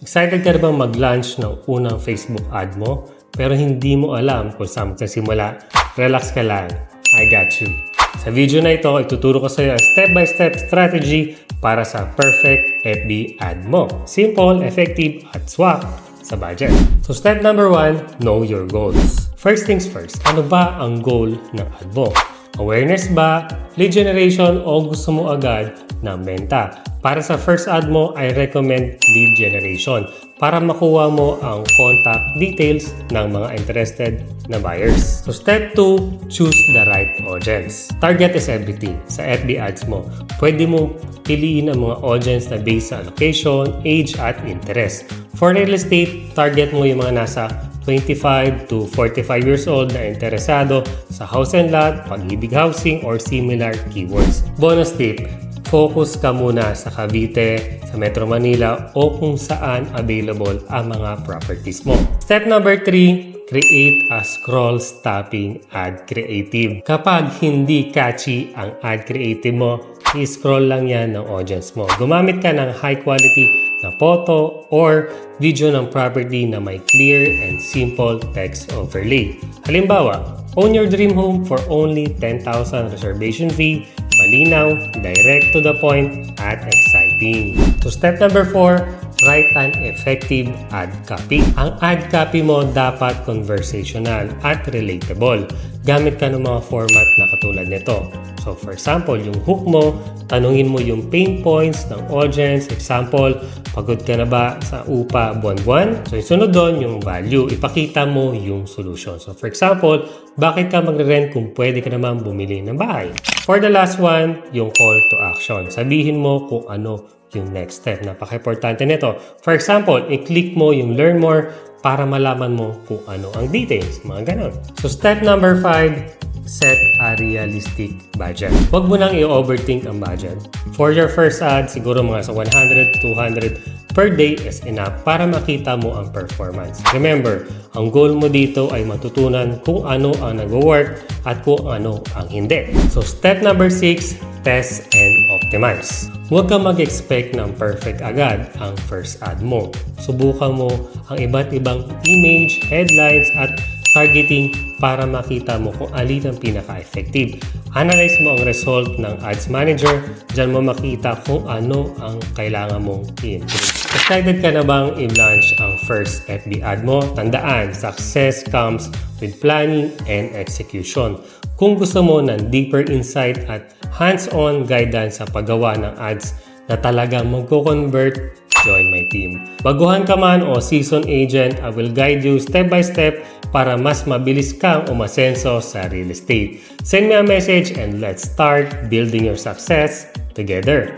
Excited ka na bang mag-launch ng unang Facebook ad mo pero hindi mo alam kung saan magsisimula? Relax ka lang. I got you. Sa video na ito, ituturo ko sa iyo ang step-by-step strategy para sa perfect FB ad mo. Simple, effective, at swak sa budget. So step number 1, know your goals. First things first, ano ba ang goal ng ad mo? Awareness ba, lead generation, o gusto mo agad ng benta? Para sa first ad mo, I recommend lead generation para makuha mo ang contact details ng mga interested na buyers. So step 2, choose the right audience. Target is everything sa FB ads mo. Pwede mo piliin ang mga audience na based sa location, age, at interest. For real estate, target mo yung mga nasa 25 to 45 years old na interesado sa house and lot, pag-ibig housing, or similar keywords. Bonus tip, focus ka muna sa Cavite, sa Metro Manila, o kung saan available ang mga properties mo. Step number 3, create a scroll-stopping ad creative. Kapag hindi catchy ang ad creative mo, i-scroll lang yan ng audience mo. Gumamit ka ng high quality na photo or video ng property na may clear and simple text overlay. Halimbawa, own your dream home for only 10,000 reservation fee, malinaw, direct to the point, at exciting. So step number 4, write an effective ad copy. Ang ad copy mo dapat conversational at relatable. Gamit ka ng mga format na katulad nito. So for example, yung hook mo, tanungin mo yung pain points ng audience. Example, pagod ka na ba sa upa buwan-buwan? So yung sunod doon, yung value. Ipakita mo yung solution. So for example, bakit ka magre-rent kung pwede ka naman bumili ng bahay? For the last one, yung call to action. Sabihin mo kung ano yung next step. Napaka-importante nito. For example, i-click mo yung learn more para malaman mo kung ano ang details. Mga ganon. So step number 5, set a realistic budget. Huwag mo nang i-overthink ang budget. For your first ad, siguro mga sa 100 to 200 per day is enough para makita mo ang performance. Remember, ang goal mo dito ay matutunan kung ano ang nag-work at kung ano ang hindi. So step number 6, test and optimize. Huwag kang mag-expect ng perfect agad ang first ad mo. Subukan mo ang iba't ibang image, headlines, at targeting para makita mo kung alin ang pinaka-effective. Analyze mo ang result ng Ads Manager. Diyan mo makita kung ano ang kailangan mong i-improve. Excited ka na bang i-launch ang first FB ad mo? Tandaan, success comes with planning and execution. Kung gusto mo ng deeper insight at hands-on guidance sa paggawa ng ads na talagang magko-convert, join my team. Baguhan ka man o seasoned agent, I will guide you step by step para mas mabilis kang umasenso sa real estate. Send me a message and let's start building your success together.